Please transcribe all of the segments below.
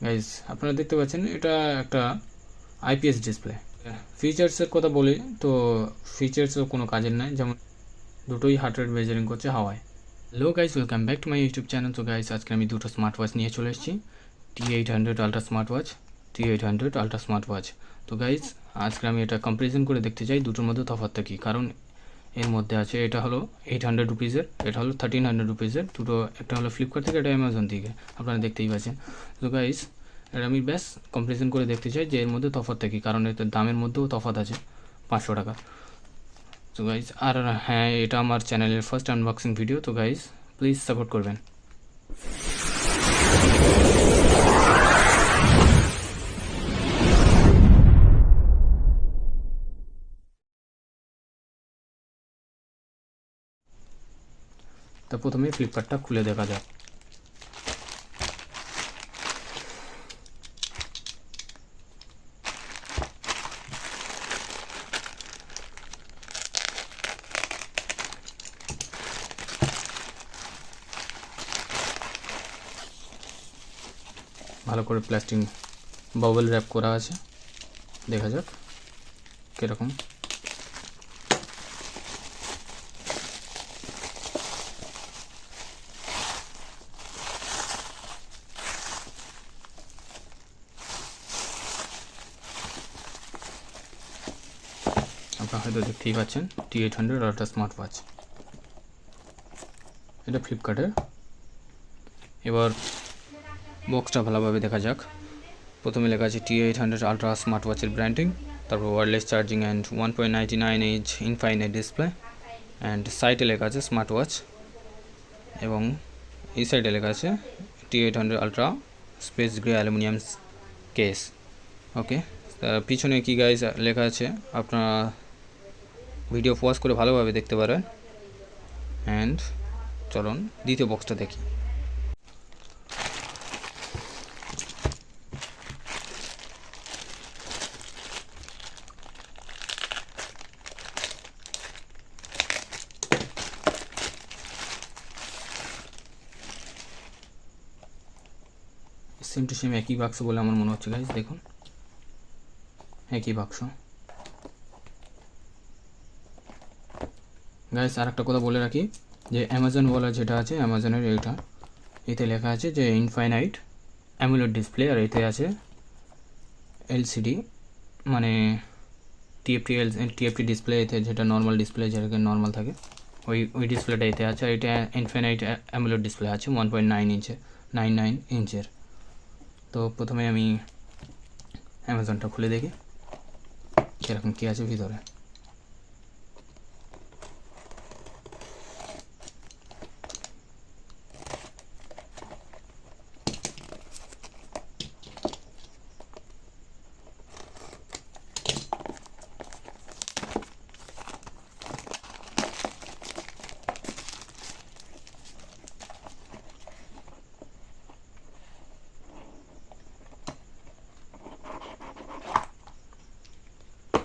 Guys আপনারা দেখতে পাচ্ছেন এটা একটা আইপিএস ডিসপ্লে। ফিচার্সের কথা বলি তো ফিচার্সও কোনো কাজের নাই, যেমন দুটোই হার্ট রেট মেজারিং করছে হাওয়ায়। Hello guys, welcome back to my YouTube channel. তো গাইজ আজকে আমি দুটো স্মার্ট ওয়াচ নিয়ে চলে এসেছি, t800 ultra smart watch, t800 ultra smart watch. তো গাইজ আজকে আমি এটা কম্পারিজন করে দেখতে চাই দুটোর মধ্যে তফাৎটা কী, কারণ এর মধ্যে আছে এটা হলো 800 রুপিজের, এটা হলো 1300 রুপিজের। দুটো একটা হলো ফ্লিপকার্ট থেকে, এটা অ্যামাজন থেকে, আপনারা দেখতেই পাচ্ছেন। তো গাইজ এটা আমি ব্যাস কম্পারিজন করে দেখতে চাই যে এর মধ্যে তফাৎটা কী, কারণ এতে দামের মধ্যেও তফাৎ আছে 500 টাকা। তো গাইজ আর হ্যাঁ, এটা আমার চ্যানেলের ফার্স্ট আনবক্সিং ভিডিও, তো গাইজ প্লিজ সাপোর্ট করবেন। তো প্রথমে ফ্লিপকার্টটা খুলে দেখা যাক। ভালো করে প্লাস্টিক বাবল র্যাপ করা আছে, দেখা যাক কীরকম। আপনারা হয়তো দেখতেই পাচ্ছেন t800 আলট্রা স্মার্ট ওয়াচ, এটা ফ্লিপকার্টের। এবার বক্সটা ভালোভাবে দেখা যাক। প্রথমে লেখা আছে t800 আলট্রা স্মার্ট ওয়াচের ব্র্যান্ডিং, তারপর wireless charging and 1.99 inch infinite display, and সাইডে লেখা আছে স্মার্ট ওয়াচ, এবং এই সাইডে লেখা আছে t800 ultra space grey aluminium case. Okay, তার পিছনে কি গাইজ লেখা আছে আপনারা ভিডিও পজ করে ভালোভাবে দেখতে পারেন। অ্যান্ড চলুন দ্বিতীয় বক্সটা দেখি। সেম টু সেম একই বাক্স বলে আমার মনে হচ্ছে গাইজ, দেখুন একই বাক্স। গাইজ আর একটা কথা বলে রাখি যে অ্যামাজন বলা যেটা আছে, অ্যামাজনের এইটা, এতে লেখা আছে যে ইনফাইনাইট অ্যামুলেট ডিসপ্লে, আর এতে আছে এলসিডি, মানে টিএফটি ডিসপ্লে, এতে যেটা নর্মাল ডিসপ্লে যেটাকে নর্মাল থাকে ওই ডিসপ্লেটা এতে আছে, আর এটা ইনফাইনাইট অ্যামুলেট ডিসপ্লে আছে 1.99 ইঞ্চের। তো প্রথমে আমি অ্যামাজনটা খুলে দেখি কীরকম কী আছে ভিতরে।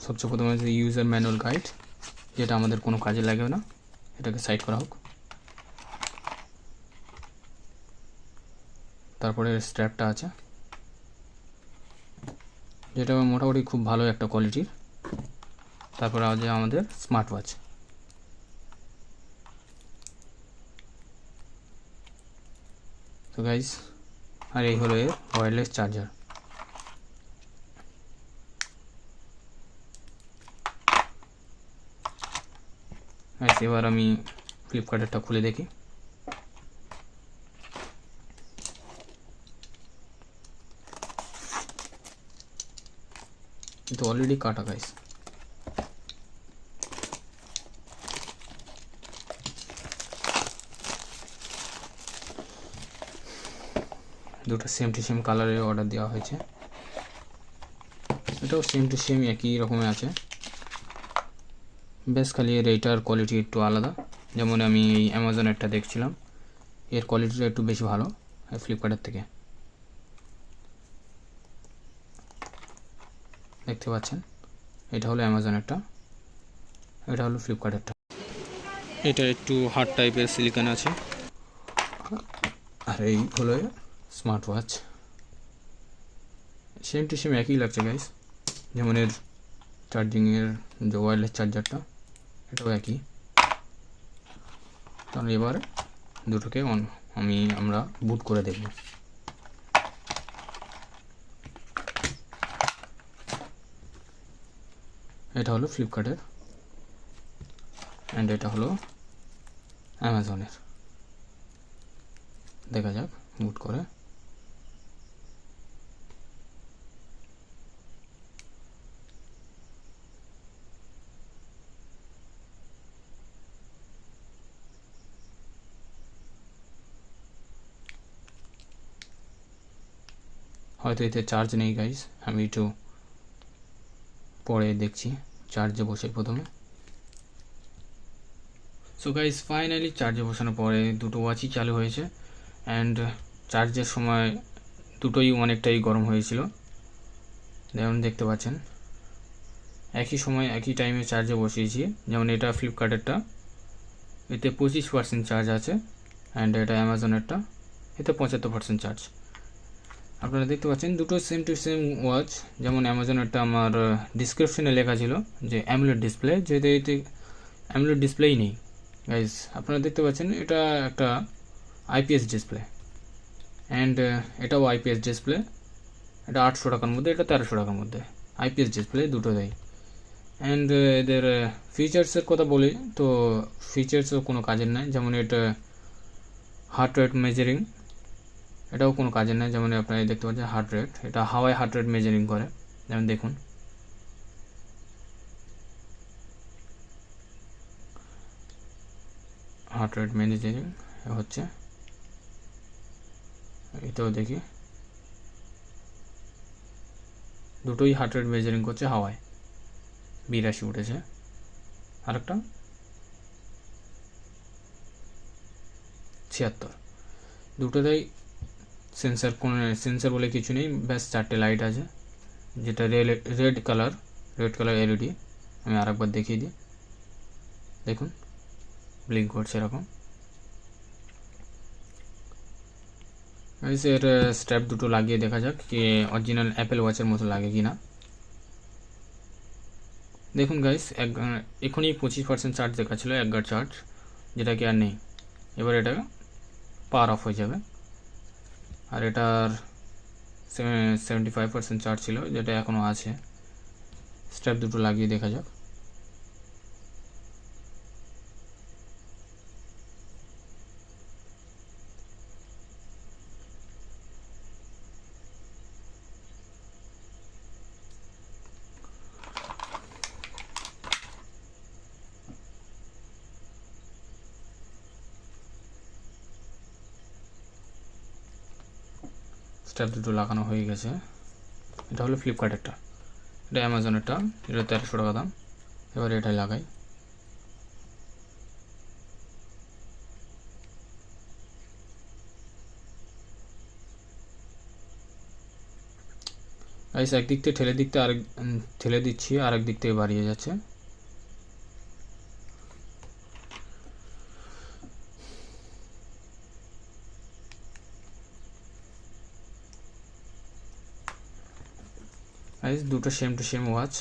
সবচেয়ে প্রথমে আছে ইউজার ম্যানুয়াল গাইড, যেটা আমাদের কোনো কাজে লাগবে না, এটাকে সাইড করা হোক। তারপরে স্ট্র্যাপটা আছে, যেটা মোটামুটি খুব ভালো একটা কোয়ালিটির। তারপরে আছে আমাদের স্মার্ট ওয়াচ। তো গাইস আর এই হলো এর ওয়্যারলেস চার্জার। গাইস এবার আমি ফ্লিপকার্টেরটা খুলে দেখি। কিন্তু অলরেডি কাটা গাইস। দুটো সেম টু সেম কালারের অর্ডার দেওয়া হয়েছে, এটাও সেম টু সেম একই রকমের আছে, বেশ খালি এর এইটার কোয়ালিটি একটু আলাদা। যেমন আমি এই অ্যামাজনেরটা দেখছিলাম, এর কোয়ালিটিটা একটু বেশি ভালো ফ্লিপকার্টের থেকে। দেখতে পাচ্ছেন এটা হলো অ্যামাজনেরটা, এটা হলো ফ্লিপকার্টেরটা। এটা একটু হার্ড টাইপের সিলিকন আছে, আর এই হলো smart watch. Same to same একই লাগছে গাইস, যেমন এর চার্জিংয়ের যে ওয়্যারলেস চার্জারটা এটাও একই। তাহলে এবার দুটোকে আমরা বুট করে দেখব। এটা হলো ফ্লিপকার্টের অ্যান্ড এটা হলো অ্যামাজনের। দেখা যাক বুট করে। হয়তো এতে চার্জ নেই গাইস, আমি একটু পরে দেখছি, চার্জে বসে প্রথমে। সো গাইস ফাইনালি চার্জে বসানোর পরে দুটো ওয়াচই চালু হয়েছে অ্যান্ড চার্জের সময় দুটোই অনেকটাই গরম হয়েছিল, যেমন দেখতে পাচ্ছেন। একই সময় একই টাইমে চার্জে বসিয়েছি, যেমন এটা ফ্লিপকার্টেরটা এতে 25% চার্জ আছে অ্যান্ড এটা অ্যামাজনেরটা এতে 75% চার্জ। আপনারা দেখতে পাচ্ছেন দুটো সেম টু সেম ওয়াচ। যেমন অ্যামাজনেরটা আমার ডিসক্রিপশনে লেখা ছিল যে অ্যামোলেড ডিসপ্লে, যেহেতু এতে অ্যামোলেড ডিসপ্লেই নেই গাইজ। আপনারা দেখতে পাচ্ছেন এটা একটা আইপিএস ডিসপ্লে অ্যান্ড এটাও আইপিএস ডিসপ্লে। এটা 800 টাকার মধ্যে, এটা 1300 টাকার মধ্যে। আইপিএস ডিসপ্লে দুটো দেয় অ্যান্ড এদের ফিচার্সের কথা বলি তো ফিচার্সও কোনো কাজের নয়, যেমন এটা হার্ট রেট মেজারিং, এটাও কোনো কাজের নয়। যেমন আপনারা দেখতে পাচ্ছেন হার্ট রেট, এটা হাওয়ায় হার্ট রেট মেজারিং করে, যেমন দেখুন। হার্ট রেট মেজারিং হচ্ছে, এটাও দেখি দুটোই হার্ট রেট মেজারিং করছে হাওয়ায়, 82 উঠেছে। আরেকটা 76। দুটোতেই সেন্সার, কোনো সেন্সার বলে কিছু নেই, ব্যাস 4টে লাইট আছে, যেটা রেড কালার এলইডি। আমি আরেকবার দেখিয়ে দিই, দেখুন ব্লিঙ্ক করছে এরকম। এর স্ট্র্যাপ দুটো লাগিয়ে দেখা যাক কি অরিজিনাল অ্যাপেল ওয়াচের মতো লাগে কি না। দেখুন গাইস, এখনই 25% চার্জ দেখাচ্ছিল, 1 গার্ড চার্জ, যেটা কি আর নেই। এবার এটা পাওয়ার অফ হয়ে যাবে। আর এটার 75% চার্জ ছিল, যেটা এখনও আছে। স্ট্র্যাপ দুটো লাগিয়ে দেখা যাক। স্ট্র্যাপ দুটো লাগানো হয়ে গেছে। এটা হলো ফ্লিপকার্টেরটা, এটা অ্যামাজনেরটা, এটা 1300 টাকা দাম। এবার এটাই লাগাই। গাইস একদিক থেকে ঠেলে দিচ্ছি, আরেক দিক থেকে বাড়িয়ে যাচ্ছে। গাইস দুটো সেম টু সেম ওয়াচ,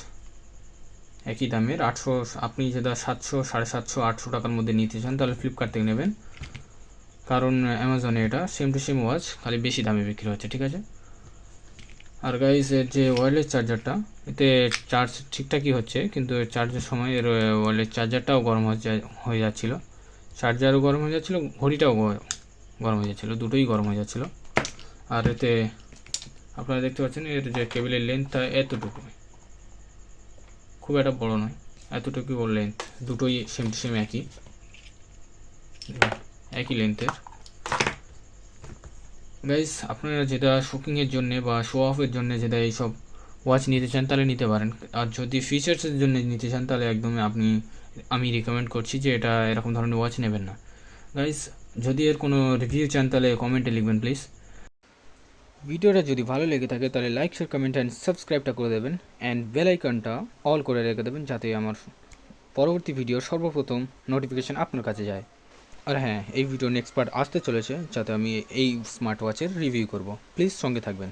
একই দামের 800। আপনি যেটা 700, 750, 800 টাকার মধ্যে নিতে চান তাহলে ফ্লিপকার্ট থেকে নেবেন, কারণ অ্যামাজনে এটা সেম টু সেম ওয়াচ, খালি বেশি দামে বিক্রি হচ্ছে, ঠিক আছে। আর গাইস এর যে ওয়্যারলেস চার্জারটা, এতে চার্জ ঠিকঠাকই হচ্ছে, কিন্তু চার্জের সময় এর ওয়্যারলেস চার্জারটাও গরম হয়ে যাচ্ছিল, চার্জারও গরম হয়ে যাচ্ছিলো, ঘড়িটাও গরম হয়ে যাচ্ছিলো, দুটোই গরম হয়ে যাচ্ছিলো। আর এতে আপনারা দেখতে পাচ্ছেন এর যে কেবলের লেন্থটা এতটুকু, খুব একটা বড় নয়, এতটুকু ওর লেন্থ। দুটোই সেম টু সেম একই লেন্থের। গাইস আপনারা যেটা শোকিংয়ের জন্য বা শো অফের জন্য যেটা এইসব ওয়াচ নিতে চান তাহলে নিতে পারেন, আর যদি ফিচার্সের জন্য নিতে চান তাহলে একদমই আমি রিকমেন্ড করছি যে এটা এরকম ধরনের ওয়াচ নেবেন না। গাইস যদি এর কোনো রিভিউ চান তাহলে কমেন্টে লিখবেন প্লিজ। ভিডিওটা যদি ভালো লেগে থাকে তাহলে লাইক, শেয়ার, কমেন্ট অ্যান্ড সাবস্ক্রাইবটা করে দেবেন অ্যান্ড বেল আইকনটা অল করে রেখে দেবেন, যাতে আমার পরবর্তী ভিডিওর সর্বপ্রথম নোটিফিকেশান আপনার কাছে যায়। আর হ্যাঁ, এই ভিডিও নেক্সট পার্ট আসতে চলেছে, যাতে আমি এই স্মার্ট ওয়াচের রিভিউ করব। প্লিজ সঙ্গে থাকবেন।